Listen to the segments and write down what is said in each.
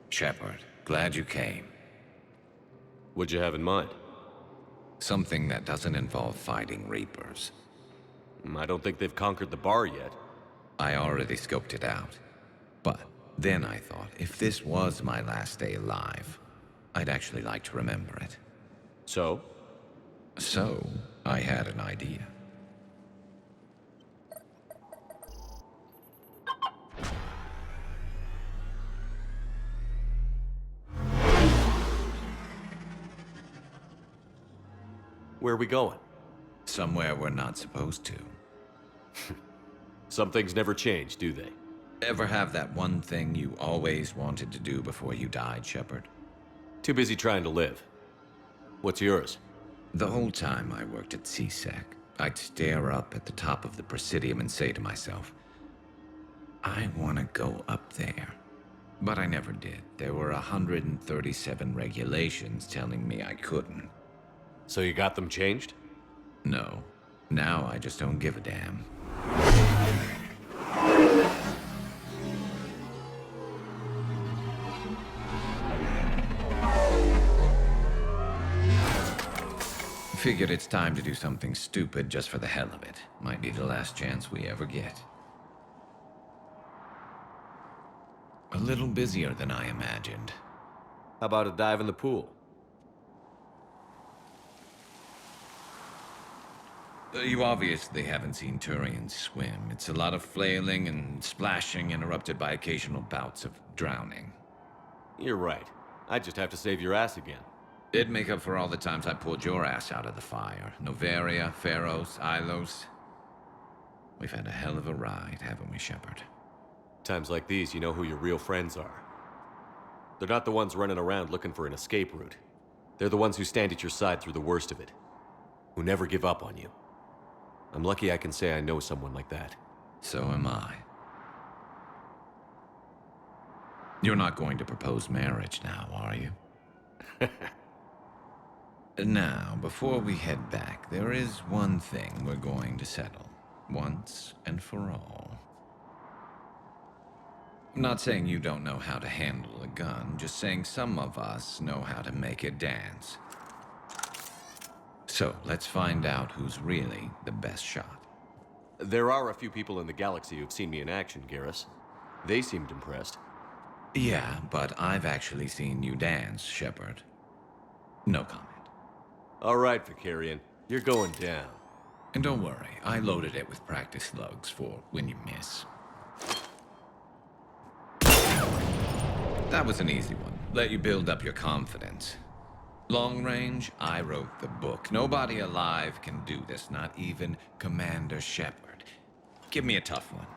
Shepard, glad you came. What'd you have in mind? Something that doesn't involve fighting Reapers. I don't think they've conquered the bar yet. I already scoped it out. But then I thought, if this was my last day alive, I'd actually like to remember it. So? So, I had an idea. Where are we going? Somewhere we're not supposed to. Some things never change, do they? Ever have that one thing you always wanted to do before you died, Shepard? Too busy trying to live. What's yours? The whole time I worked at CSEC, I'd stare up at the top of the Presidium and say to myself, I want to go up there. But I never did. There were 137 regulations telling me I couldn't. So you got them changed? No. Now I just don't give a damn. Figured it's time to do something stupid just for the hell of it. Might be the last chance we ever get. A little busier than I imagined. How about a dive in the pool? You obviously haven't seen Turians swim. It's a lot of flailing and splashing interrupted by occasional bouts of drowning. You're right. I just have to save your ass again. It'd make up for all the times I pulled your ass out of the fire. Noveria, Pharos, Ilos. We've had a hell of a ride, haven't we, Shepard? Times like these, you know who your real friends are. They're not the ones running around looking for an escape route. They're the ones who stand at your side through the worst of it. Who never give up on you. I'm lucky I can say I know someone like that. So am I. You're not going to propose marriage now, are you? Now, before we head back, there is one thing we're going to settle. Once and for all. I'm not saying you don't know how to handle a gun, just saying some of us know how to make it dance. So, let's find out who's really the best shot. There are a few people in the galaxy who've seen me in action, Garrus. They seemed impressed. Yeah, but I've actually seen you dance, Shepard. No comment. All right, Vicarian. You're going down. And don't worry, I loaded it with practice slugs for when you miss. That was an easy one. Let you build up your confidence. Long range, I wrote the book. Nobody alive can do this, not even Commander Shepard. Give me a tough one.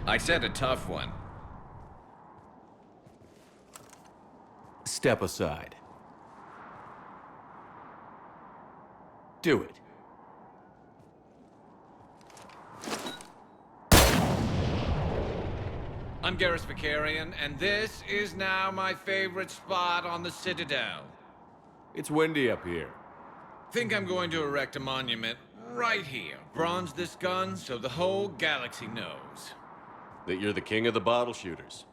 I said a tough one. Step aside. Do it. I'm Garrus Vicarian, and this is now my favorite spot on the Citadel. It's windy up here. Think I'm going to erect a monument right here. Bronze this gun so the whole galaxy knows. That you're the king of the bottle shooters.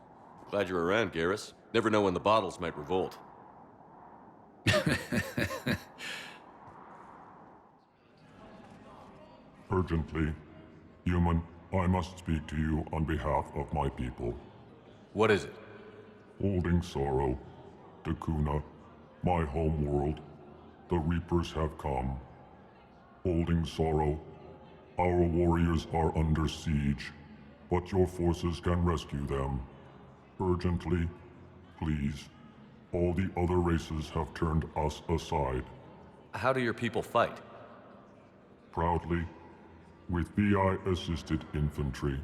Glad you're around, Garrus. Never know when the bottles might revolt. Urgently. Human, I must speak to you on behalf of my people. What is it? Holding sorrow. Takuna, my home world. The Reapers have come. Holding sorrow. Our warriors are under siege, but your forces can rescue them. Urgently, please. All the other races have turned us aside. How do your people fight? Proudly, with VI-assisted infantry.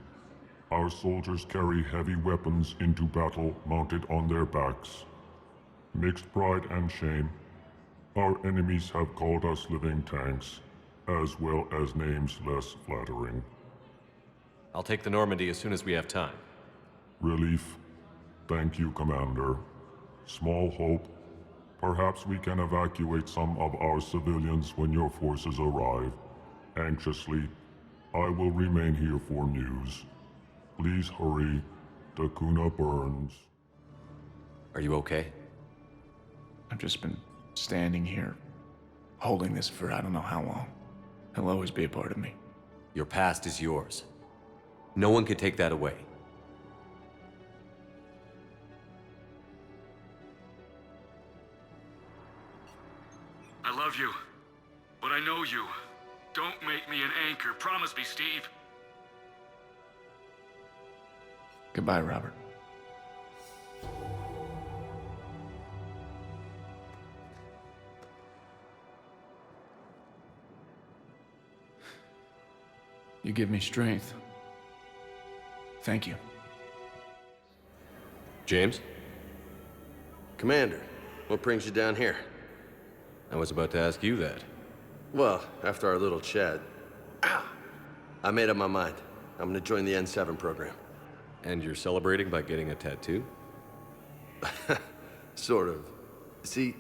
Our soldiers carry heavy weapons into battle mounted on their backs. Mixed pride and shame, our enemies have called us living tanks, as well as names less flattering. I'll take the Normandy as soon as we have time. Relief. Thank you, Commander. Small hope, Perhaps we can evacuate some of our civilians when your forces arrive. Anxiously, I will remain here for news. Please hurry. Takuna burns. Are you okay? I've just been standing here, holding this for I don't know how long. He'll always be a part of me. Your past is yours. No one can take that away. I love you, but I know you. Don't make me an anchor. Promise me, Steve. Goodbye, Robert. You give me strength. Thank you. James? Commander, what brings you down here? I was about to ask you that. Well, after our little chat, I made up my mind. I'm gonna join the N7 program. And you're celebrating by getting a tattoo? Sort of. See,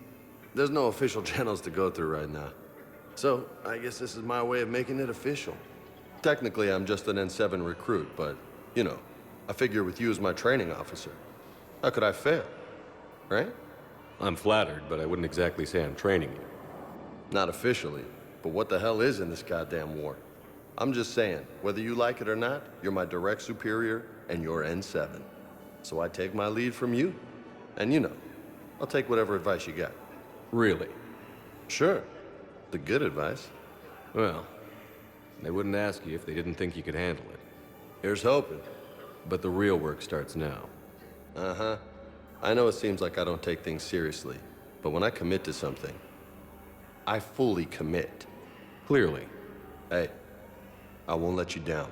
there's no official channels to go through right now. So, I guess this is my way of making it official. Technically, I'm just an N7 recruit, but, you know, I figure with you as my training officer, how could I fail? Right? I'm flattered, but I wouldn't exactly say I'm training you. Not officially, but what the hell is in this goddamn war? I'm just saying, whether you like it or not, you're my direct superior, and you're N7. So I take my lead from you. And you know, I'll take whatever advice you got. Really? Sure. The good advice. Well, they wouldn't ask you if they didn't think you could handle it. Here's hoping. But the real work starts now. Uh-huh. I know it seems like I don't take things seriously, but when I commit to something, I fully commit. Clearly. Hey, I won't let you down.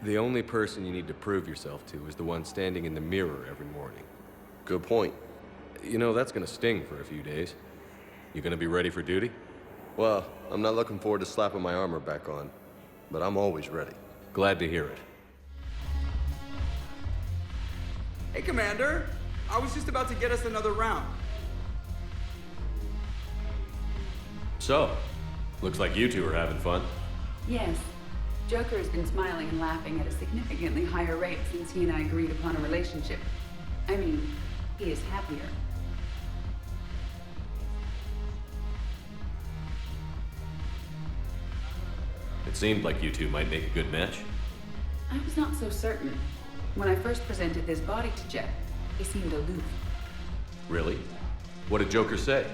The only person you need to prove yourself to is the one standing in the mirror every morning. Good point. You know, that's gonna sting for a few days. You gonna be ready for duty? Well, I'm not looking forward to slapping my armor back on, but I'm always ready. Glad to hear it. Hey, Commander. I was just about to get us another round. So, looks like you two are having fun. Yes. Joker has been smiling and laughing at a significantly higher rate since he and I agreed upon a relationship. I mean, he is happier. It seemed like you two might make a good match. I was not so certain. When I first presented this body to Jeff, he seemed aloof. Really? What did Joker say?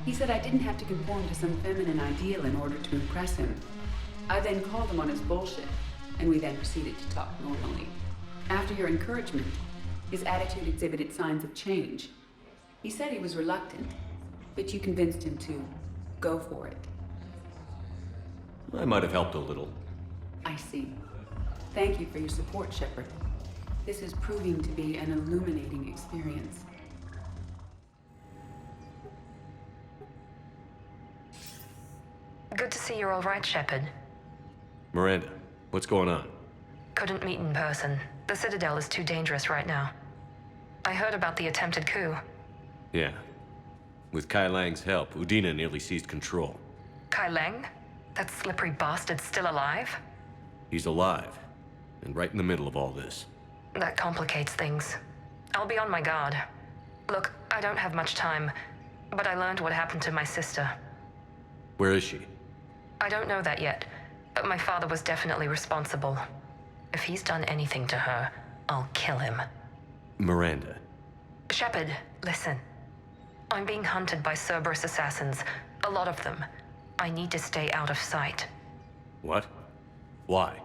He said I didn't have to conform to some feminine ideal in order to impress him. I then called him on his bullshit, and we then proceeded to talk normally. After your encouragement, his attitude exhibited signs of change. He said he was reluctant, but you convinced him to go for it. I might have helped a little. I see. Thank you for your support, Shepard. This is proving to be an illuminating experience. Good to see you're all right, Shepard. Miranda, what's going on? Couldn't meet in person. The Citadel is too dangerous right now. I heard about the attempted coup. Yeah. With Kai Lang's help, Udina nearly seized control. Kai Lang? That slippery bastard's still alive? He's alive, and right in the middle of all this. That complicates things. I'll be on my guard. Look, I don't have much time, but I learned what happened to my sister. Where is she? I don't know that yet, but my father was definitely responsible. If he's done anything to her, I'll kill him. Miranda. Shepard, listen. I'm being hunted by Cerberus assassins. A lot of them. I need to stay out of sight. What? Why?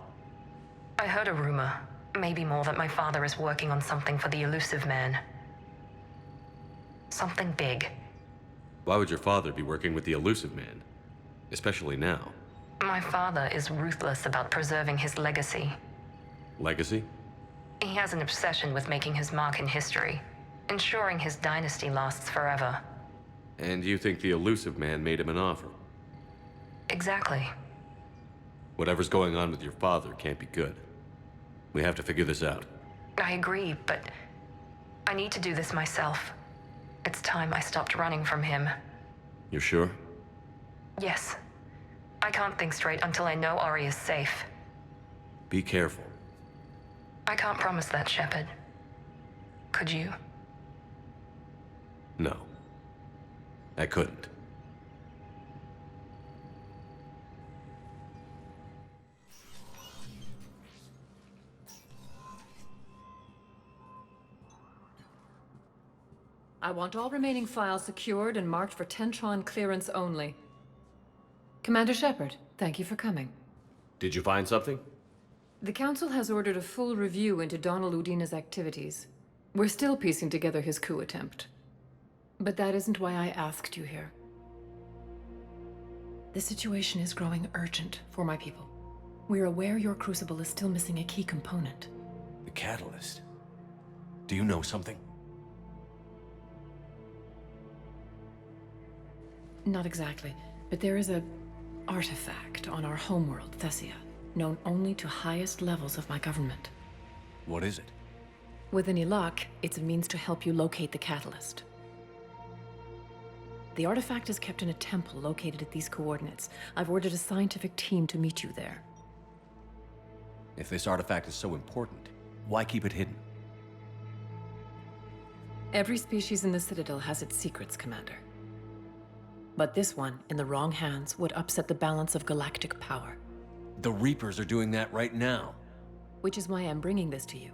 I heard a rumor, maybe more, that my father is working on something for the elusive man. Something big. Why would your father be working with the elusive man? Especially now. My father is ruthless about preserving his legacy. Legacy? He has an obsession with making his mark in history, ensuring his dynasty lasts forever. And you think the elusive man made him an offer? Exactly. Whatever's going on with your father can't be good. We have to figure this out. I agree, but I need to do this myself. It's time I stopped running from him. You're sure? Yes. I can't think straight until I know Ori is safe. Be careful. I can't promise that, Shepard. Could you? No. I couldn't. I want all remaining files secured and marked for Tentron clearance only. Commander Shepard, thank you for coming. Did you find something? The Council has ordered a full review into Donald Udina's activities. We're still piecing together his coup attempt. But that isn't why I asked you here. The situation is growing urgent for my people. We're aware your crucible is still missing a key component. The catalyst. Do you know something? Not exactly, but there is a artifact on our homeworld, Thessia, known only to highest levels of my government. What is it? With any luck, it's a means to help you locate the catalyst. The artifact is kept in a temple located at these coordinates. I've ordered a scientific team to meet you there. If this artifact is so important, why keep it hidden? Every species in the Citadel has its secrets, Commander. But this one, in the wrong hands, would upset the balance of galactic power. The Reapers are doing that right now. Which is why I'm bringing this to you.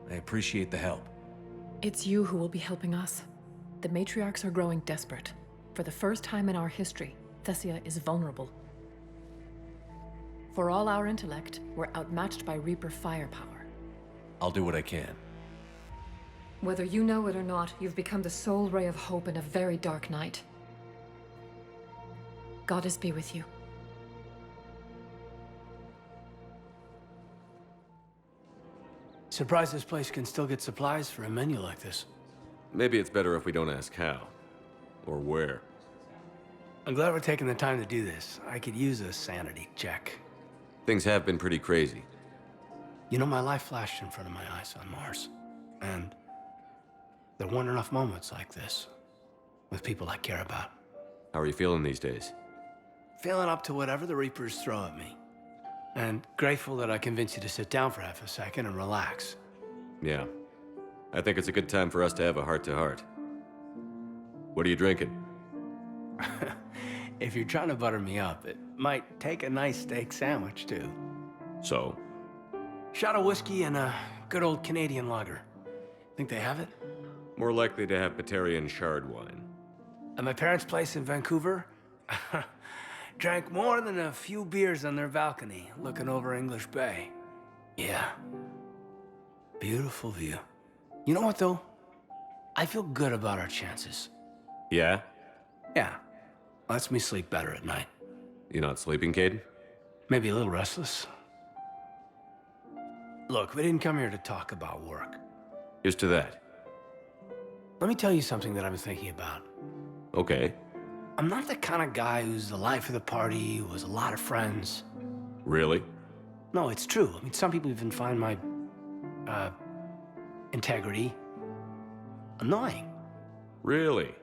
I appreciate the help. It's you who will be helping us. The matriarchs are growing desperate. For the first time in our history, Thessia is vulnerable. For all our intellect, we're outmatched by Reaper firepower. I'll do what I can. Whether you know it or not, you've become the sole ray of hope in a very dark night. Goddess be with you. Surprised this place can still get supplies for a menu like this. Maybe it's better if we don't ask how. Or where. I'm glad we're taking the time to do this. I could use a sanity check. Things have been pretty crazy. You know, my life flashed in front of my eyes on Mars. And there weren't enough moments like this with people I care about. How are you feeling these days? Feeling up to whatever the Reapers throw at me. And grateful that I convinced you to sit down for half a second and relax. Yeah. I think it's a good time for us to have a heart-to-heart. What are you drinking? If you're trying to butter me up, it might take a nice steak sandwich, too. So? Shot of whiskey and a good old Canadian lager. Think they have it? More likely to have Batarian shard wine. At my parents' place in Vancouver, drank more than a few beers on their balcony, looking over English Bay. Yeah. Beautiful view. You know what, though? I feel good about our chances. Yeah? Yeah. Lets me sleep better at night. You not sleeping, Kaidan? Maybe a little restless. Look, we didn't come here to talk about work. Here's to that. Let me tell you something that I've been thinking about. Okay. I'm not the kind of guy who's the life of the party, who has a lot of friends. Really? No, it's true. I mean, some people even find my, integrity annoying. Really?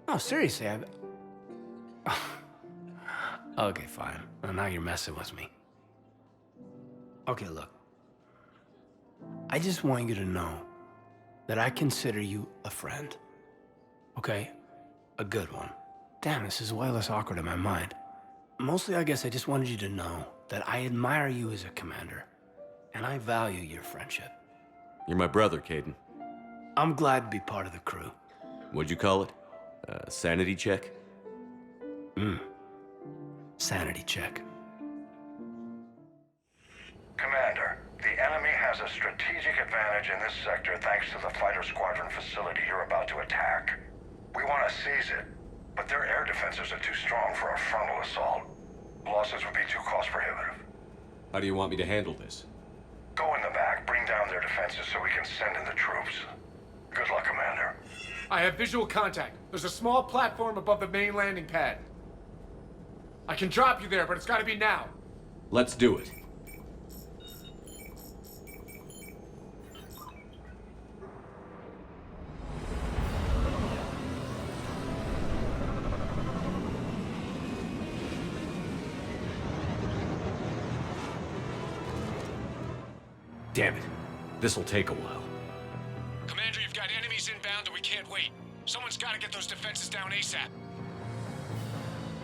No, seriously, Okay, fine. Well, now you're messing with me. Okay, look. I just want you to know that I consider you a friend. Okay? A good one. Damn, this is way less awkward in my mind. Mostly, I guess I just wanted you to know that I admire you as a commander, and I value your friendship. You're my brother, Kaidan. I'm glad to be part of the crew. What'd you call it? Sanity check? Sanity check. Commander, the enemy has a strategic advantage in this sector thanks to the fighter squadron facility you're about to attack. We want to seize it, but their air defenses are too strong for a frontal assault. Losses would be too cost prohibitive. How do you want me to handle this? Go in the back, bring down their defenses so we can send in the troops. Good luck, Commander. I have visual contact. There's a small platform above the main landing pad. I can drop you there, but it's gotta be now. Let's do it. Damn it. This'll take a while. Commander, you've got enemies inbound and we can't wait. Someone's gotta get those defenses down ASAP.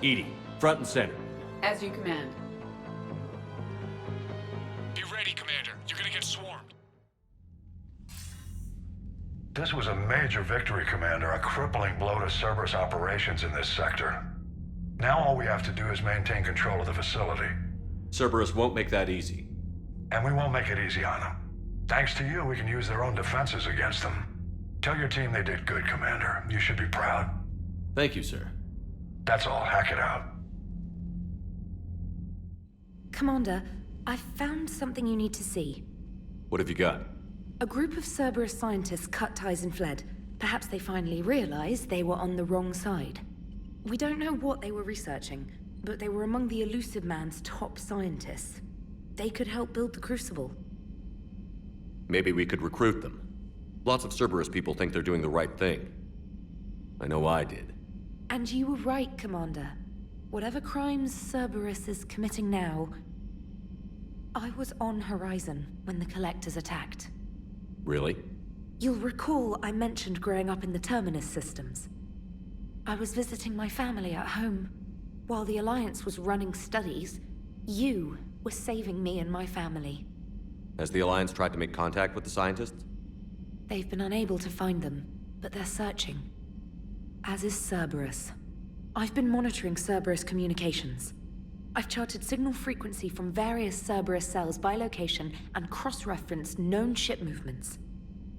EDI, front and center. As you command. Be ready, Commander. You're gonna get swarmed. This was a major victory, Commander. A crippling blow to Cerberus operations in this sector. Now all we have to do is maintain control of the facility. Cerberus won't make that easy. And we won't make it easy on them. Thanks to you, we can use their own defenses against them. Tell your team they did good, Commander. You should be proud. Thank you, sir. That's all. Hack it out. Commander, I've found something you need to see. What have you got? A group of Cerberus scientists cut ties and fled. Perhaps they finally realized they were on the wrong side. We don't know what they were researching, but they were among the Elusive Man's top scientists. They could help build the Crucible. Maybe we could recruit them. Lots of Cerberus people think they're doing the right thing. I know I did. And you were right, Commander. Whatever crimes Cerberus is committing now, I was on Horizon when the Collectors attacked. Really? You'll recall I mentioned growing up in the Terminus systems. I was visiting my family at home. While the Alliance was running studies, you were saving me and my family. Has the Alliance tried to make contact with the scientists? They've been unable to find them, but they're searching. As is Cerberus. I've been monitoring Cerberus communications. I've charted signal frequency from various Cerberus cells by location and cross-referenced known ship movements.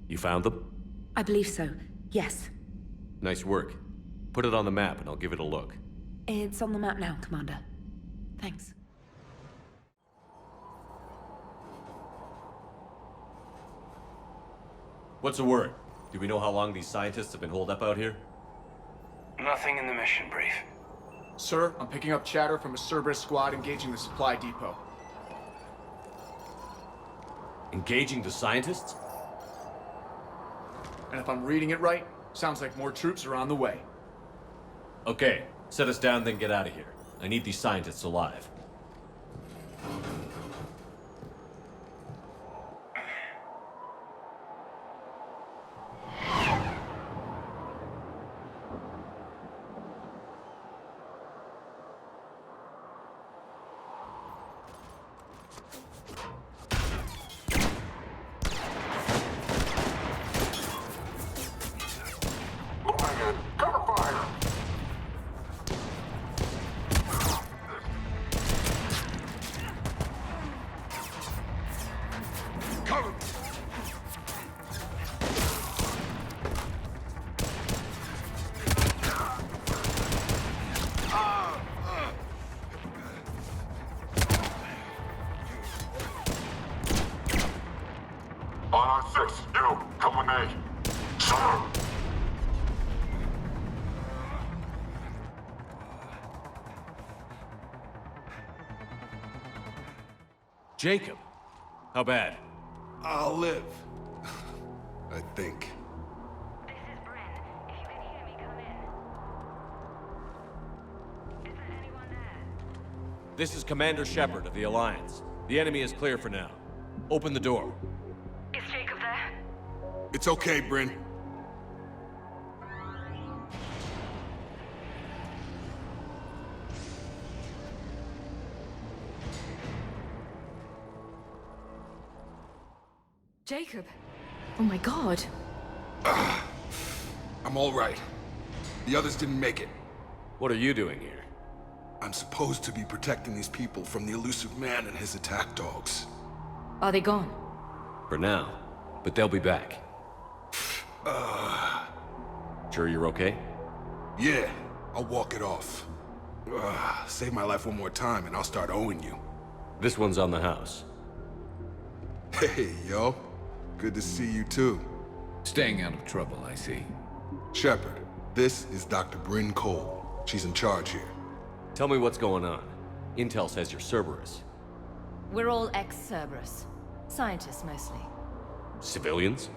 You found them? I believe so, yes. Nice work. Put it on the map and I'll give it a look. It's on the map now, Commander. Thanks. What's the word? Do we know how long these scientists have been holed up out here? Nothing in the mission brief. Sir, I'm picking up chatter from a Cerberus squad engaging the supply depot. Engaging the scientists? And if I'm reading it right, sounds like more troops are on the way. Okay, set us down, then get out of here. I need these scientists alive. Jacob, how bad? I'll live. I think. This is Bryn. If you can hear me, come in. Is there anyone there? This is Commander Shepard of the Alliance. The enemy is clear for now. Open the door. Is Jacob there? It's okay, Bryn. Jacob. Oh my god. I'm all right. The others didn't make it. What are you doing here? I'm supposed to be protecting these people from the Elusive Man and his attack dogs. Are they gone? For now, but they'll be back. Sure you're okay? Yeah, I'll walk it off. Save my life one more time and I'll start owing you. This one's on the house. Hey, yo. Good to see you too. Staying out of trouble, I see. Shepard, this is Dr. Bryn Cole. She's in charge here. Tell me what's going on. Intel says you're Cerberus. We're all ex-Cerberus. Scientists, mostly. Civilians?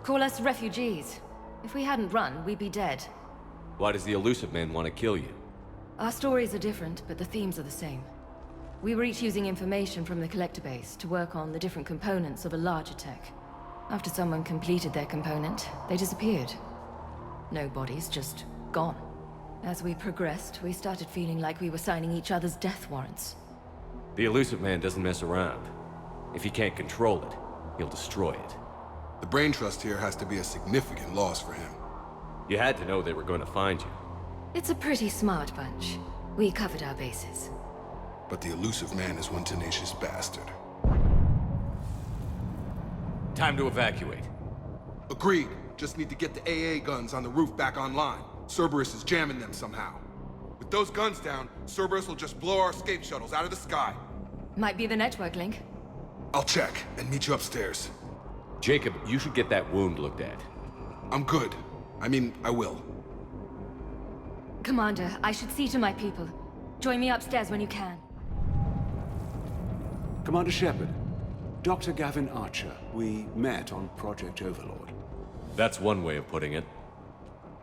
Call us refugees. If we hadn't run, we'd be dead. Why does the Elusive Man want to kill you? Our stories are different, but the themes are the same. We were each using information from the collector base to work on the different components of a larger tech. After someone completed their component, they disappeared. No bodies, just gone. As we progressed, we started feeling like we were signing each other's death warrants. The elusive man doesn't mess around. If he can't control it, he'll destroy it. The brain trust here has to be a significant loss for him. You had to know they were going to find you. It's a pretty smart bunch. We covered our bases. But the elusive man is one tenacious bastard. Time to evacuate. Agreed. Just need to get the AA guns on the roof back online. Cerberus is jamming them somehow. With those guns down, Cerberus will just blow our escape shuttles out of the sky. Might be the network link. I'll check and meet you upstairs. Jacob, you should get that wound looked at. I'm good. I mean, I will. Commander, I should see to my people. Join me upstairs when you can. Commander Shepard, Dr. Gavin Archer, we met on Project Overlord. That's one way of putting it.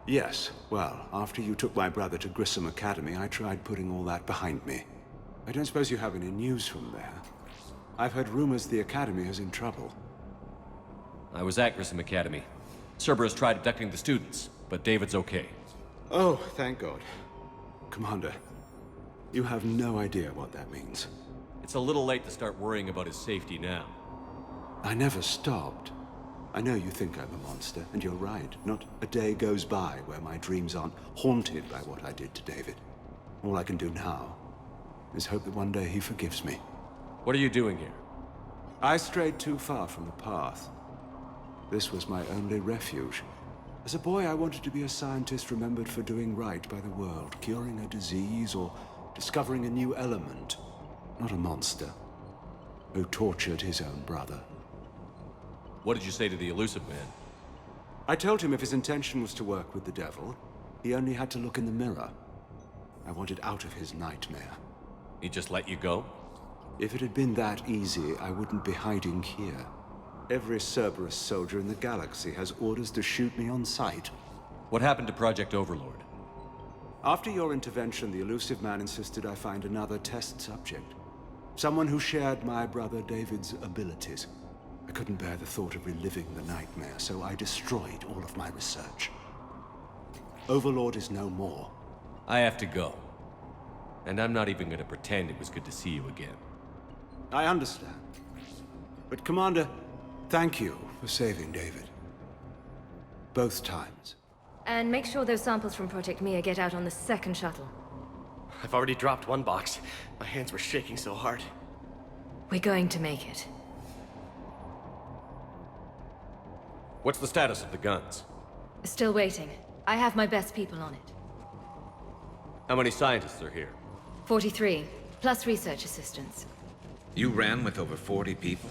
Yes, well, after you took my brother to Grissom Academy, I tried putting all that behind me. I don't suppose you have any news from there. I've heard rumors the Academy is in trouble. I was at Grissom Academy. Cerberus tried abducting the students, but David's okay. Oh, thank God. Commander, you have no idea what that means. It's a little late to start worrying about his safety now. I never stopped. I know you think I'm a monster, and you're right. Not a day goes by where my dreams aren't haunted by what I did to David. All I can do now is hope that one day he forgives me. What are you doing here? I strayed too far from the path. This was my only refuge. As a boy, I wanted to be a scientist remembered for doing right by the world, curing a disease or discovering a new element. Not a monster who tortured his own brother. What did you say to the elusive man? I told him if his intention was to work with the devil, he only had to look in the mirror. I wanted out of his nightmare. He just let you go? If it had been that easy, I wouldn't be hiding here. Every Cerberus soldier in the galaxy has orders to shoot me on sight. What happened to Project Overlord? After your intervention, the elusive man insisted I find another test subject. Someone who shared my brother David's abilities. I couldn't bear the thought of reliving the nightmare, so I destroyed all of my research. Overlord is no more. I have to go. And I'm not even going to pretend it was good to see you again. I understand. But Commander, thank you for saving David. Both times. And make sure those samples from Project Mia get out on the second shuttle. I've already dropped one box. My hands were shaking so hard. We're going to make it. What's the status of the guns? Still waiting. I have my best people on it. How many scientists are here? 43, plus research assistants. You ran with over 40 people?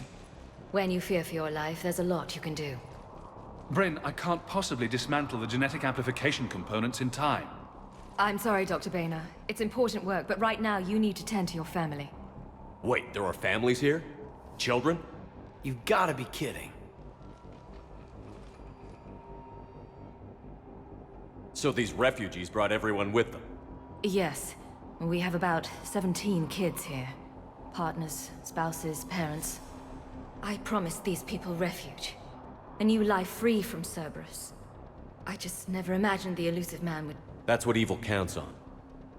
When you fear for your life, there's a lot you can do. Bryn, I can't possibly dismantle the genetic amplification components in time. I'm sorry, Dr. Boehner. It's important work, but right now you need to tend to your family. Wait, there are families here? Children? You've gotta be kidding. So these refugees brought everyone with them? Yes. We have about 17 kids here. Partners, spouses, parents. I promised these people refuge. A new life free from Cerberus. I just never imagined the elusive man would... That's what evil counts on.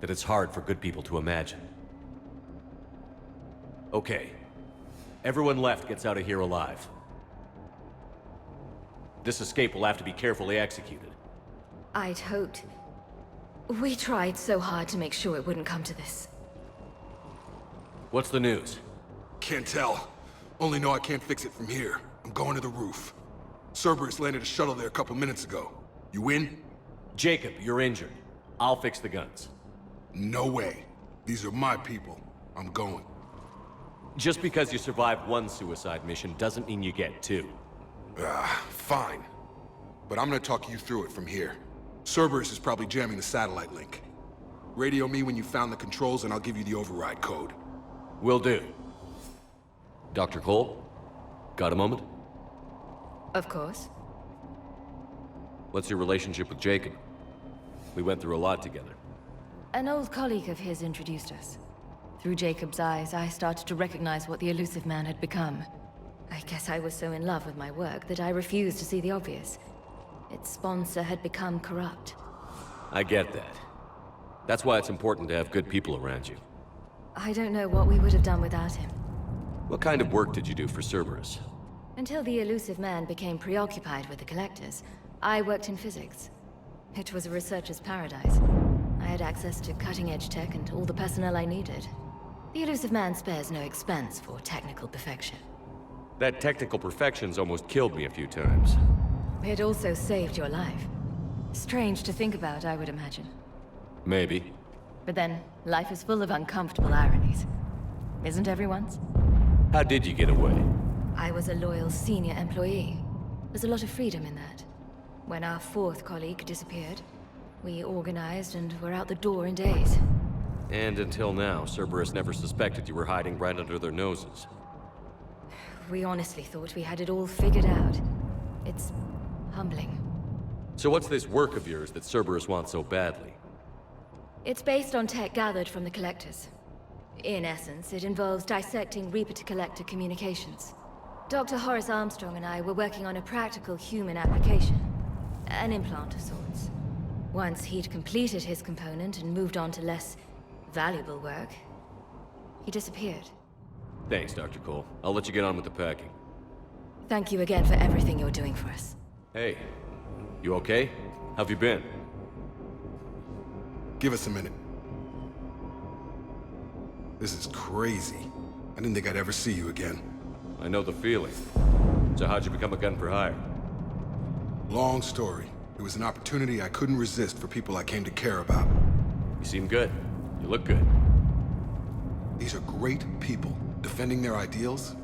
That it's hard for good people to imagine. Okay. Everyone left gets out of here alive. This escape will have to be carefully executed. I'd hoped. We tried so hard to make sure it wouldn't come to this. What's the news? Can't tell. Only know I can't fix it from here. I'm going to the roof. Cerberus landed a shuttle there a couple minutes ago. You in? Jacob, you're injured. I'll fix the guns. No way. These are my people. I'm going. Just because you survived one suicide mission doesn't mean you get two. Fine. But I'm gonna talk you through it from here. Cerberus is probably jamming the satellite link. Radio me when you found the controls and I'll give you the override code. Will do. Dr. Cole? Got a moment? Of course. What's your relationship with Jacob? We went through a lot together. An old colleague of his introduced us. Through Jacob's eyes, I started to recognize what the elusive man had become. I guess I was so in love with my work that I refused to see the obvious. Its sponsor had become corrupt. I get that. That's why it's important to have good people around you. I don't know what we would have done without him. What kind of work did you do for Cerberus? Until the elusive man became preoccupied with the Collectors, I worked in physics. It was a researcher's paradise. I had access to cutting-edge tech and all the personnel I needed. The elusive man spares no expense for technical perfection. That technical perfection's almost killed me a few times. It also saved your life. Strange to think about, I would imagine. Maybe. But then, life is full of uncomfortable ironies. Isn't everyone's? How did you get away? I was a loyal senior employee. There's a lot of freedom in that. When our fourth colleague disappeared, we organized and were out the door in days. And until now, Cerberus never suspected you were hiding right under their noses. We honestly thought we had it all figured out. It's humbling. So what's this work of yours that Cerberus wants so badly? It's based on tech gathered from the Collectors. In essence, it involves dissecting Reaper-to-Collector communications. Dr. Horace Armstrong and I were working on a practical human application. An implant of sorts. Once he'd completed his component and moved on to less valuable work, he disappeared. Thanks, Dr. Cole. I'll let you get on with the packing. Thank you again for everything you're doing for us. Hey, you okay? How've you been? Give us a minute. This is crazy. I didn't think I'd ever see you again. I know the feeling. So how'd you become a gun for hire? Long story. It was an opportunity I couldn't resist for people I came to care about. You seem good. You look good. These are great people, defending their ideals.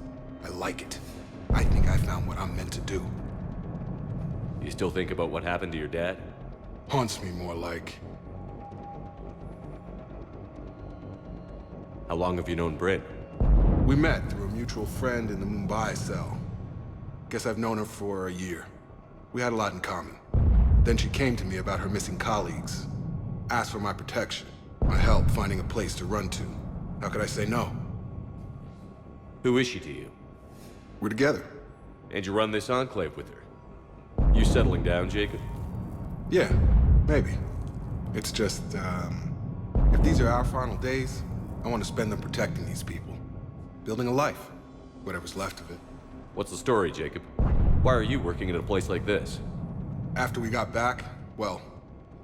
I like it. I think I found what I'm meant to do. You still think about what happened to your dad? Haunts me more like. How long have you known Bryn? We met through a mutual friend in the Mumbai cell. Guess I've known her for a year. We had a lot in common. Then she came to me about her missing colleagues. Asked for my protection, my help finding a place to run to. How could I say no? Who is she to you? We're together. And you run this enclave with her? You settling down, Jacob? Yeah, maybe. It's just, if these are our final days, I want to spend them protecting these people. Building a life. Whatever's left of it. What's the story, Jacob? Why are you working in a place like this? After we got back, well,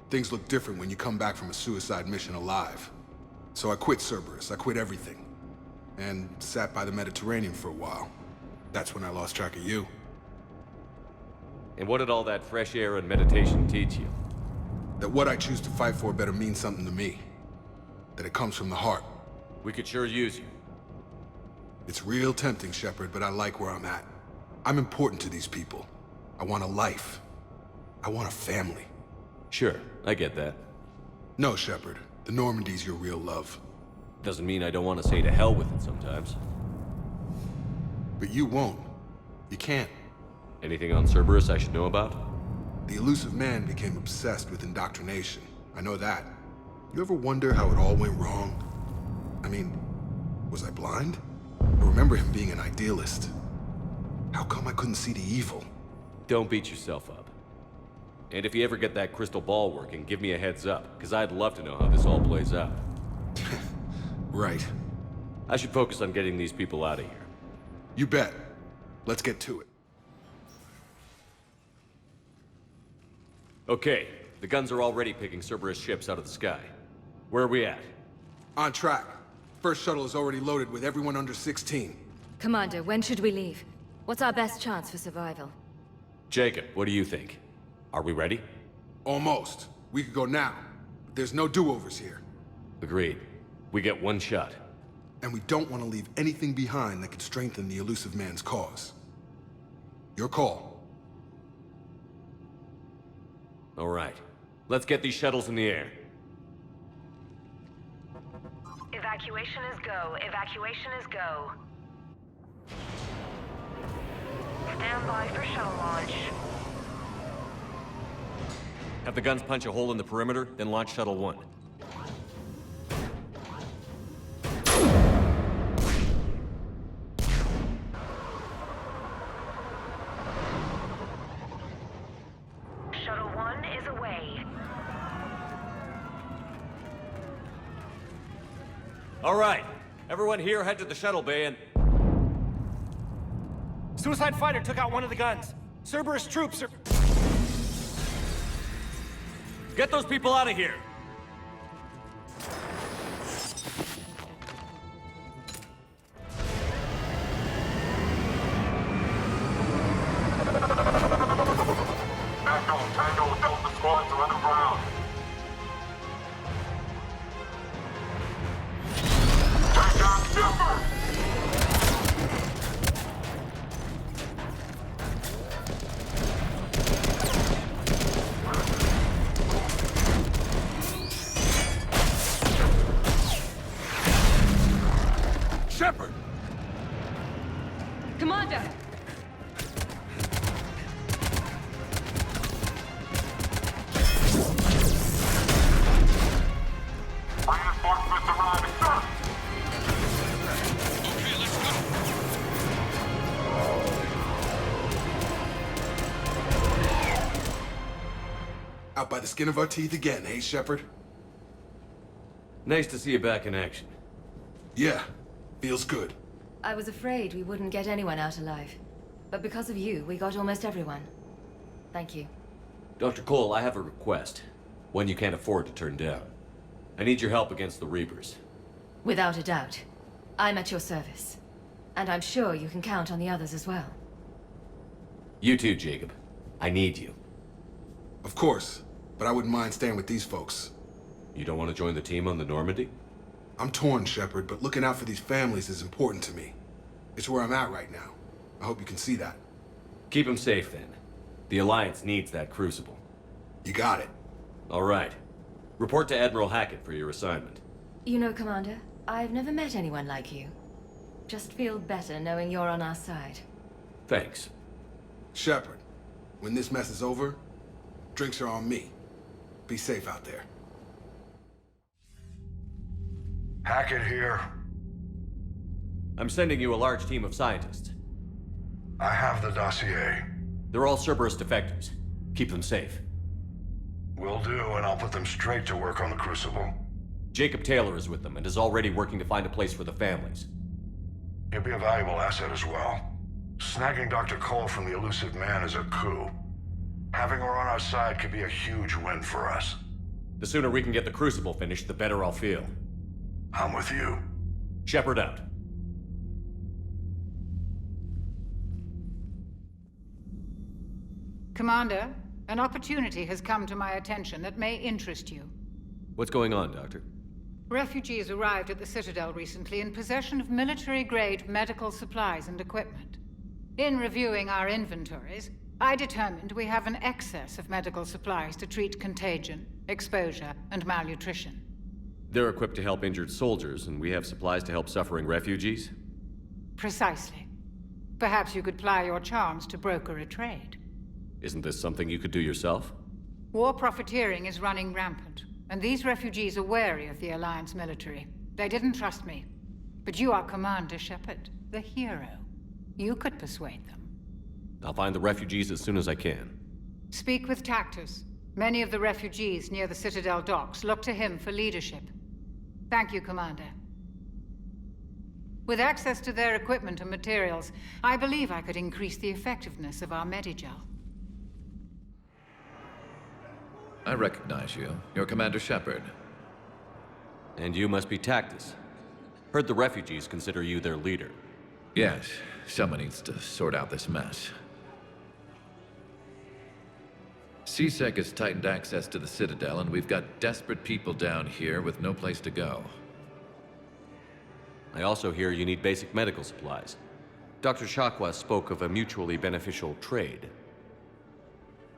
things look different when you come back from a suicide mission alive. So I quit Cerberus, I quit everything. And sat by the Mediterranean for a while. That's when I lost track of you. And what did all that fresh air and meditation teach you? That what I choose to fight for better mean something to me. That it comes from the heart. We could sure use you. It's real tempting, Shepard, but I like where I'm at. I'm important to these people. I want a life. I want a family. Sure, I get that. No, Shepard. The Normandy's your real love. Doesn't mean I don't want to say to hell with it sometimes. But you won't. You can't. Anything on Cerberus I should know about? The elusive man became obsessed with indoctrination. I know that. You ever wonder how it all went wrong? I mean, was I blind? I remember him being an idealist. How come I couldn't see the evil? Don't beat yourself up. And if you ever get that crystal ball working, give me a heads up, because I'd love to know how this all plays out. Right. I should focus on getting these people out of here. You bet. Let's get to it. Okay, the guns are already picking Cerberus ships out of the sky. Where are we at? On track. First shuttle is already loaded with everyone under 16. Commander, when should we leave? What's our best chance for survival? Jacob, what do you think? Are we ready? Almost. We could go now. But there's no do-overs here. Agreed. We get one shot. And we don't want to leave anything behind that could strengthen the elusive man's cause. Your call. All right. Let's get these shuttles in the air. Evacuation is go. Evacuation is go. Stand by for shuttle launch. Have the guns punch a hole in the perimeter, then launch Shuttle 1. All right. Everyone here head to the shuttle bay and... Suicide fighter took out one of the guns. Cerberus troops are... Get those people out of here! Tango, Delta squads are underground. Take down Shepard! Shepard! Commander! Reinforcements arriving, sir! Okay, let's go. Out by the skin of our teeth again, hey, Shepard? Nice to see you back in action. Yeah, feels good. I was afraid we wouldn't get anyone out alive. But because of you, we got almost everyone. Thank you. Dr. Cole, I have a request. One you can't afford to turn down. I need your help against the Reapers. Without a doubt. I'm at your service. And I'm sure you can count on the others as well. You too, Jacob. I need you. Of course, but I wouldn't mind staying with these folks. You don't want to join the team on the Normandy? I'm torn, Shepard, but looking out for these families is important to me. It's where I'm at right now. I hope you can see that. Keep them safe, then. The Alliance needs that crucible. You got it. All right. Report to Admiral Hackett for your assignment. You know, Commander, I've never met anyone like you. Just feel better knowing you're on our side. Thanks. Shepard, when this mess is over, drinks are on me. Be safe out there. Hackett here. I'm sending you a large team of scientists. I have the dossier. They're all Cerberus defectors. Keep them safe. Will do, and I'll put them straight to work on the Crucible. Jacob Taylor is with them and is already working to find a place for the families. He'll be a valuable asset as well. Snagging Dr. Cole from the elusive man is a coup. Having her on our side could be a huge win for us. The sooner we can get the Crucible finished, the better I'll feel. I'm with you. Shepard out. Commander, an opportunity has come to my attention that may interest you. What's going on, Doctor? Refugees arrived at the Citadel recently in possession of military-grade medical supplies and equipment. In reviewing our inventories, I determined we have an excess of medical supplies to treat contagion, exposure, and malnutrition. They're equipped to help injured soldiers, and we have supplies to help suffering refugees? Precisely. Perhaps you could ply your charms to broker a trade. Isn't this something you could do yourself? War profiteering is running rampant, and these refugees are wary of the Alliance military. They didn't trust me. But you are Commander Shepard, the hero. You could persuade them. I'll find the refugees as soon as I can. Speak with Tactus. Many of the refugees near the Citadel docks look to him for leadership. Thank you, Commander. With access to their equipment and materials, I believe I could increase the effectiveness of our Medigel. I recognize you. You're Commander Shepard. And you must be Tactus. Heard the refugees consider you their leader. Yes, someone needs to sort out this mess. CSEC has tightened access to the Citadel, and we've got desperate people down here with no place to go. I also hear you need basic medical supplies. Dr. Shakwa spoke of a mutually beneficial trade.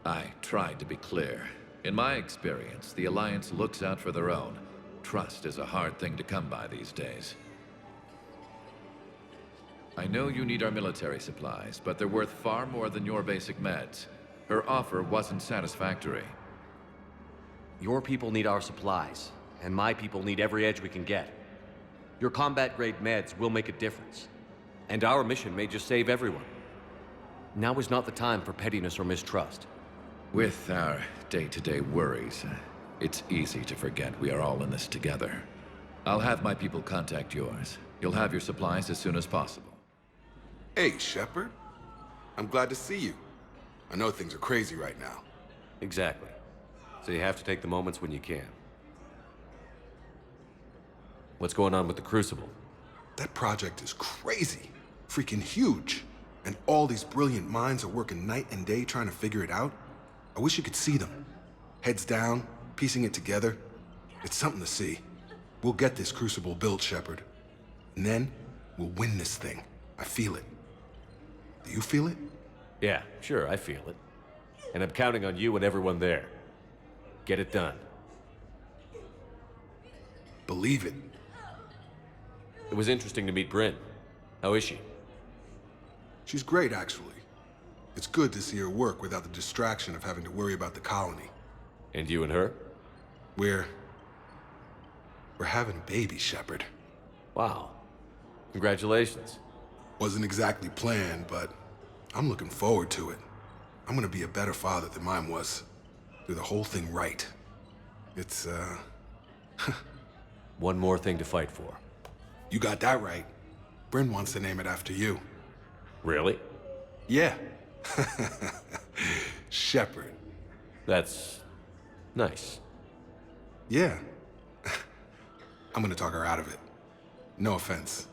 I tried to be clear. In my experience, the Alliance looks out for their own. Trust is a hard thing to come by these days. I know you need our military supplies, but they're worth far more than your basic meds. Her offer wasn't satisfactory. Your people need our supplies, and my people need every edge we can get. Your combat-grade meds will make a difference, and our mission may just save everyone. Now is not the time for pettiness or mistrust. With our day-to-day worries, it's easy to forget we are all in this together. I'll have my people contact yours. You'll have your supplies as soon as possible. Hey, Shepard. I'm glad to see you. I know things are crazy right now. Exactly. So you have to take the moments when you can. What's going on with the Crucible? That project is crazy. Freaking huge. And all these brilliant minds are working night and day trying to figure it out. I wish you could see them. Heads down, piecing it together. It's something to see. We'll get this Crucible built, Shepard. And then, we'll win this thing. I feel it. Do you feel it? Yeah, sure, I feel it. And I'm counting on you and everyone there. Get it done. Believe it. It was interesting to meet Bryn. How is she? She's great, actually. It's good to see her work without the distraction of having to worry about the colony. And you and her? We're having a baby, Shepard. Wow. Congratulations. Wasn't exactly planned, but I'm looking forward to it. I'm gonna be a better father than mine was. Do the whole thing right. It's, One more thing to fight for. You got that right. Bryn wants to name it after you. Really? Yeah. Shepard. That's nice. Yeah. I'm gonna talk her out of it. No offense.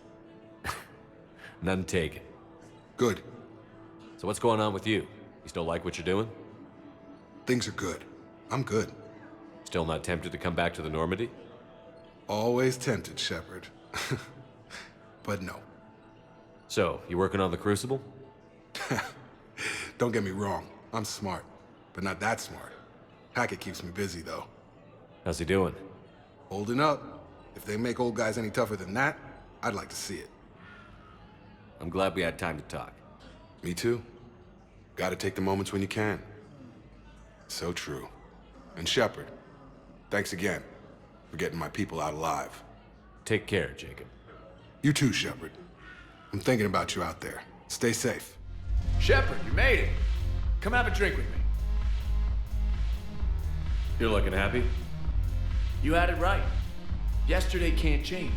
None taken. Good. So what's going on with you? You still like what you're doing? Things are good. I'm good. Still not tempted to come back to the Normandy? Always tempted, Shepard. But no. So, you working on the Crucible? Don't get me wrong. I'm smart, but not that smart. Hackett keeps me busy, though. How's he doing? Holding up. If they make old guys any tougher than that, I'd like to see it. I'm glad we had time to talk. Me too. Gotta take the moments when you can. So true. And Shepard, thanks again for getting my people out alive. Take care, Jacob. You too, Shepard. I'm thinking about you out there. Stay safe. Shepard, you made it. Come have a drink with me. You're looking happy? You had it right. Yesterday can't change.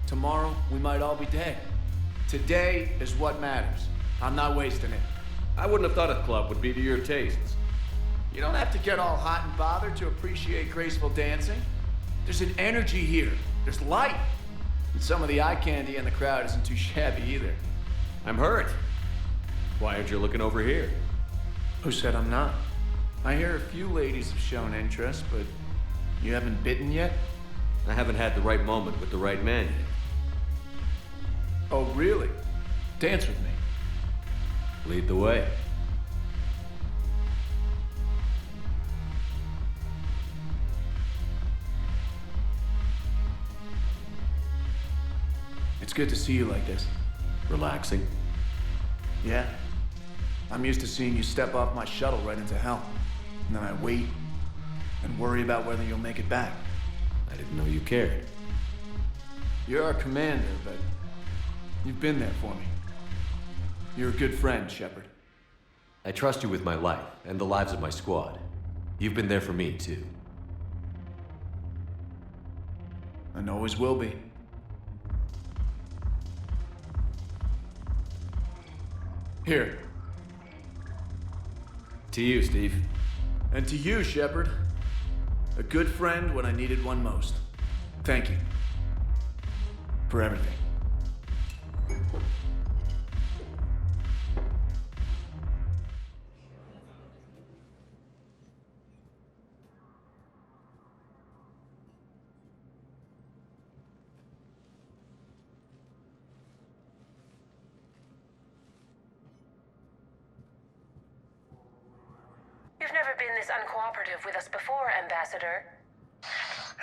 Tomorrow, we might all be dead. Today is what matters. I'm not wasting it. I wouldn't have thought a club would be to your tastes. You don't have to get all hot and bothered to appreciate graceful dancing. There's an energy here. There's light. And some of the eye candy in the crowd isn't too shabby either. I'm hurt. Why aren't you looking over here? Who said I'm not? I hear a few ladies have shown interest, but you haven't bitten yet? I haven't had the right moment with the right man yet. Oh, really? Dance with me. Lead the way. It's good to see you like this. Relaxing? Yeah. I'm used to seeing you step off my shuttle right into hell. And then I wait and worry about whether you'll make it back. I didn't know you cared. You're our commander, but you've been there for me. You're a good friend, Shepard. I trust you with my life and the lives of my squad. You've been there for me, too. And always will be. Here. To you, Steve. And to you, Shepard. A good friend when I needed one most. Thank you. For everything. You've never been this uncooperative with us before, Ambassador.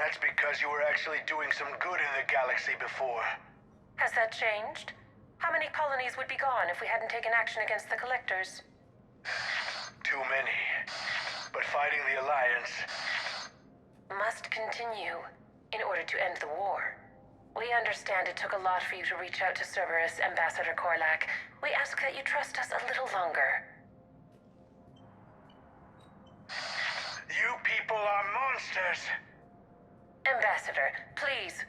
That's because you were actually doing some good in the galaxy before. Has that changed? How many colonies would be gone if we hadn't taken action against the Collectors? Too many. But fighting the Alliance... must continue in order to end the war. We understand it took a lot for you to reach out to Cerberus, Ambassador Korlak. We ask that you trust us a little longer. You people are monsters! Ambassador, please.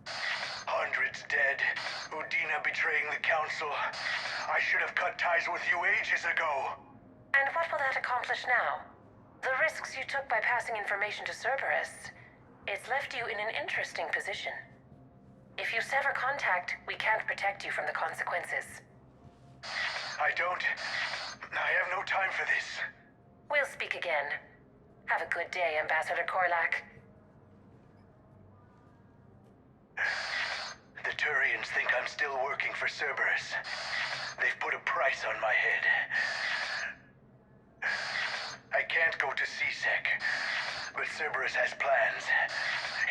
Hundreds dead. Udina betraying the Council. I should have cut ties with you ages ago. And what will that accomplish now? The risks you took by passing information to Cerberus, it's left you in an interesting position. If you sever contact, we can't protect you from the consequences. I have no time for this. We'll speak again. Have a good day, Ambassador Korlak. The Turians think I'm still working for Cerberus. They've put a price on my head. I can't go to CSEC, but Cerberus has plans.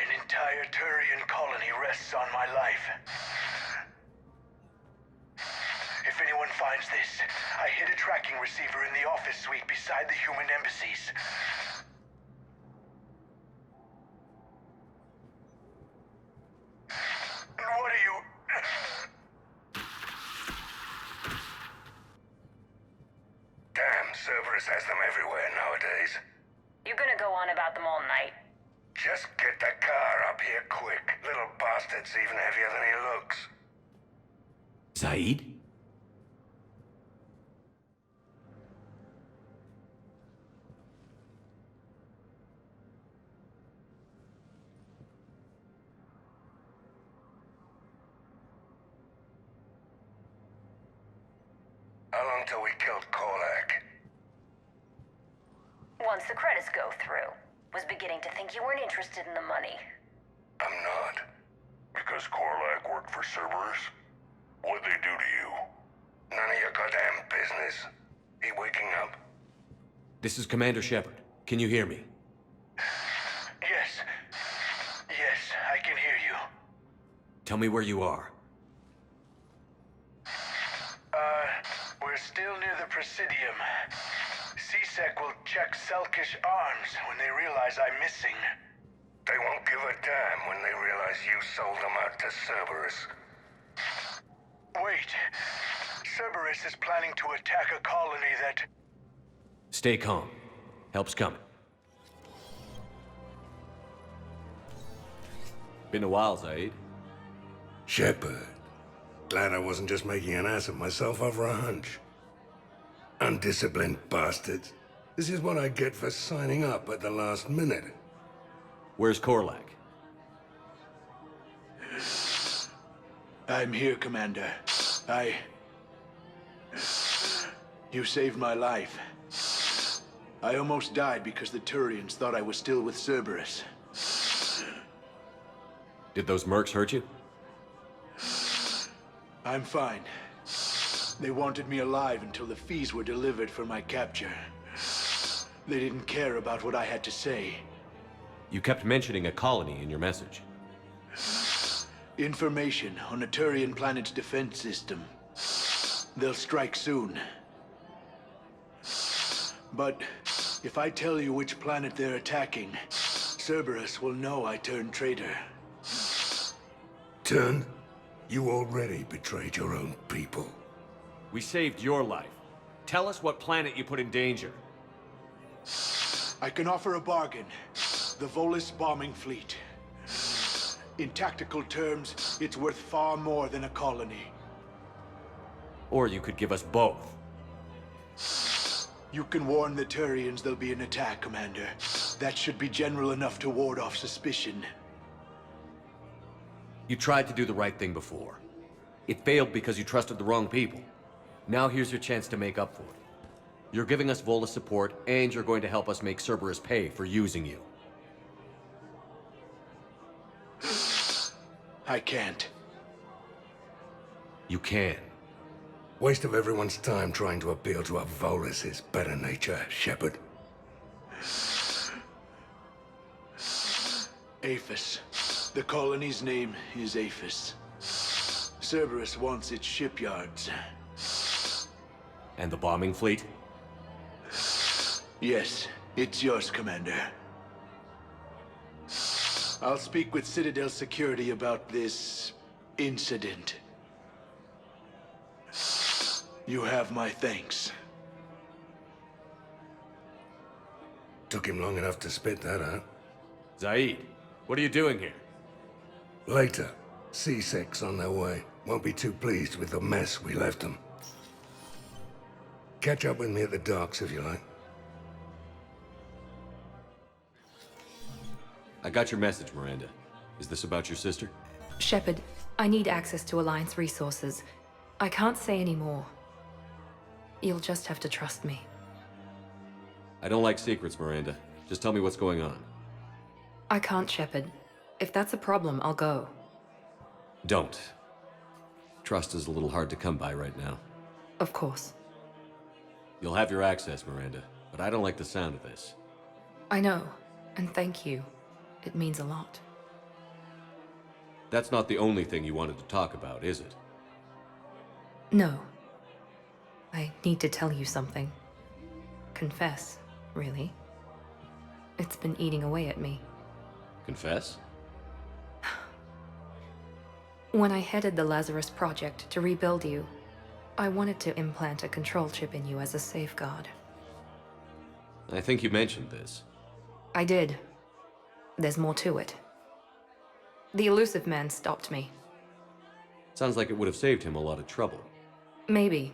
An entire Turian colony rests on my life. If anyone finds this, I hid a tracking receiver in the office suite beside the human embassies. What are you... Damn, Cerberus has them everywhere nowadays. You gonna go on about them all night? Just get the car up here quick. Little bastard's even heavier than he looks. Zaeed? How long till we killed Korlak? Once the credits go through. Was beginning to think you weren't interested in the money. I'm not. Because Korlak worked for Cerberus? What'd they do to you? None of your goddamn business. He waking up? This is Commander Shepard. Can you hear me? Yes. Yes, I can hear you. Tell me where you are. We're still near the Presidium. CSEC will check Selkish arms when they realize I'm missing. They won't give a damn when they realize you sold them out to Cerberus. Wait. Cerberus is planning to attack a colony that... Stay calm. Help's coming. Been a while, Zaeed. Shepard. Glad I wasn't just making an ass of myself over a hunch. Undisciplined bastards. This is what I get for signing up at the last minute. Where's Korlak? I'm here, Commander. You saved my life. I almost died because the Turians thought I was still with Cerberus. Did those mercs hurt you? I'm fine. They wanted me alive until the fees were delivered for my capture. They didn't care about what I had to say. You kept mentioning a colony in your message. Information on a Turian planet's defense system. They'll strike soon. But if I tell you which planet they're attacking, Cerberus will know I turned traitor. Turned? You already betrayed your own people. We saved your life. Tell us what planet you put in danger. I can offer a bargain. The Volus bombing fleet. In tactical terms, it's worth far more than a colony. Or you could give us both. You can warn the Turians there'll be an attack, Commander. That should be general enough to ward off suspicion. You tried to do the right thing before. It failed because you trusted the wrong people. Now here's your chance to make up for it. You're giving us Volus support, and you're going to help us make Cerberus pay for using you. I can't. You can. Waste of everyone's time trying to appeal to a Volus' better nature, Shepard. Aphis. The colony's name is Aphis. Cerberus wants its shipyards. And the bombing fleet? Yes, it's yours, Commander. I'll speak with Citadel security about this incident. You have my thanks. Took him long enough to spit that out. Zaeed, what are you doing here? Later. C6 on their way. Won't be too pleased with the mess we left them. Catch up with me at the docks if you like. I got your message, Miranda. Is this about your sister? Shepard, I need access to Alliance resources. I can't say any more. You'll just have to trust me. I don't like secrets, Miranda. Just tell me what's going on. I can't, Shepard. If that's a problem, I'll go. Don't. Trust is a little hard to come by right now. Of course. You'll have your access, Miranda, but I don't like the sound of this. I know, and thank you. It means a lot. That's not the only thing you wanted to talk about, is it? No. I need to tell you something. Confess, really. It's been eating away at me. Confess? When I headed the Lazarus Project to rebuild you, I wanted to implant a control chip in you as a safeguard. I think you mentioned this. I did. There's more to it. The elusive man stopped me. Sounds like it would have saved him a lot of trouble. Maybe.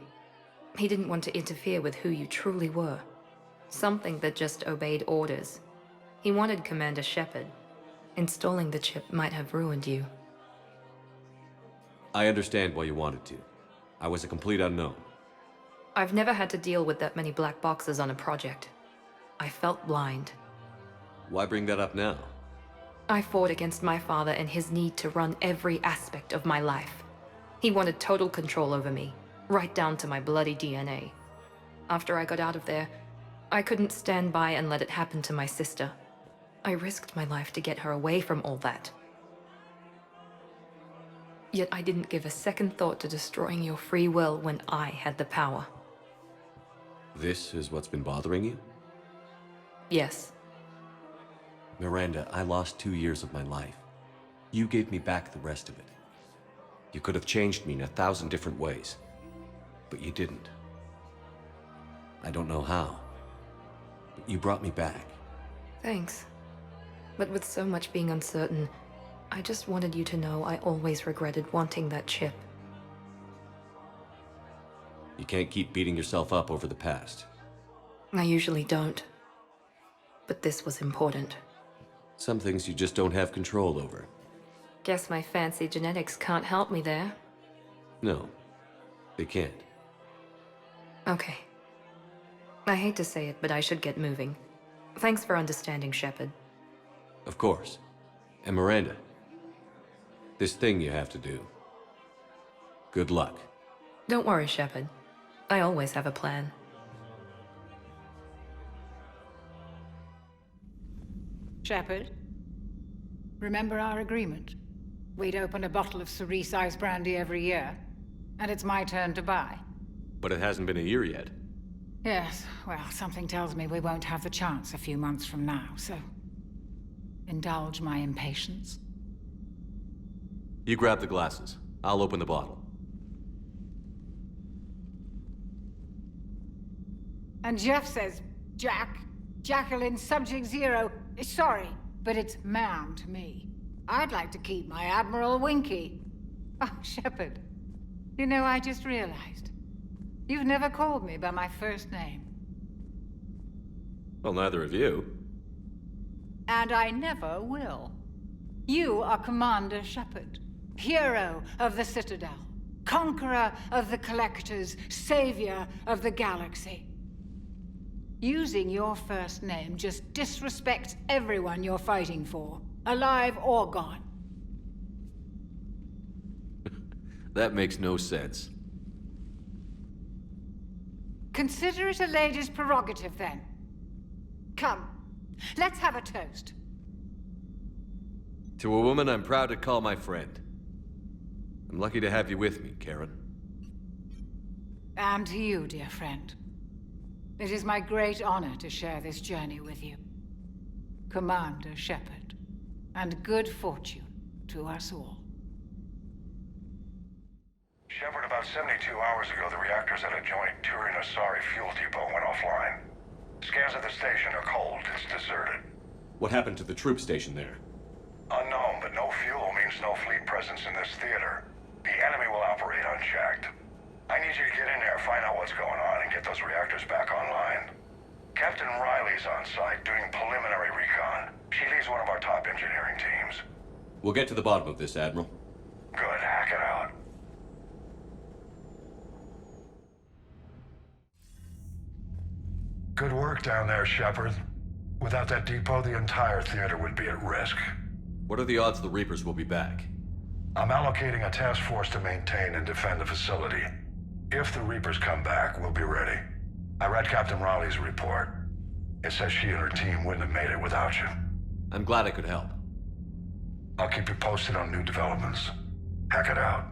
He didn't want to interfere with who you truly were. Something that just obeyed orders. He wanted Commander Shepard. Installing the chip might have ruined you. I understand why you wanted to. I was a complete unknown. I've never had to deal with that many black boxes on a project. I felt blind. Why bring that up now? I fought against my father and his need to run every aspect of my life. He wanted total control over me, right down to my bloody DNA. After I got out of there, I couldn't stand by and let it happen to my sister. I risked my life to get her away from all that. Yet I didn't give a second thought to destroying your free will when I had the power. This is what's been bothering you? Yes. Miranda, I lost 2 years of my life. You gave me back the rest of it. You could have changed me in 1,000 different ways, but you didn't. I don't know how, but you brought me back. Thanks. But with so much being uncertain, I just wanted you to know I always regretted wanting that chip. You can't keep beating yourself up over the past. I usually don't. But this was important. Some things you just don't have control over. Guess my fancy genetics can't help me there. No, they can't. Okay. I hate to say it, but I should get moving. Thanks for understanding, Shepard. Of course. And Miranda, this thing you have to do. Good luck. Don't worry, Shepard. I always have a plan. Shepard, remember our agreement? We'd open a bottle of cerise ice brandy every year, and it's my turn to buy. But it hasn't been a year yet. Yes, well, something tells me we won't have the chance a few months from now, so indulge my impatience. You grab the glasses. I'll open the bottle. And Jeff says, Jacqueline, Subject Zero. Sorry, but it's ma'am to me. I'd like to keep my Admiral Winky. Oh, Shepard. You know, I just realized. You've never called me by my first name. Well, neither of you. And I never will. You are Commander Shepard, hero of the Citadel, conqueror of the Collectors, savior of the galaxy. Using your first name just disrespects everyone you're fighting for, alive or gone. That makes no sense. Consider it a lady's prerogative, then. Come, let's have a toast. To a woman I'm proud to call my friend. I'm lucky to have you with me, Karen. And to you, dear friend. It is my great honor to share this journey with you. Commander Shepard. And good fortune to us all. Shepard, about 72 hours ago, the reactors at a joint Turian-Asari fuel depot went offline. Scans of the station are cold. It's deserted. What happened to the troop station there? Unknown, but no fuel means no fleet presence presence in this theater, the enemy will operate unchecked. I need you to get in there, find out what's going on, and get those reactors back online. Captain Riley's on site doing preliminary recon. She leads one of our top engineering teams. We'll get to the bottom of this, Admiral. Good, hack it out. Good work down there, Shepard. Without that depot, the entire theater would be at risk. What are the odds the Reapers will be back? I'm allocating a task force to maintain and defend the facility. If the Reapers come back, we'll be ready. I read Captain Raleigh's report. It says she and her team wouldn't have made it without you. I'm glad I could help. I'll keep you posted on new developments. Hack it out.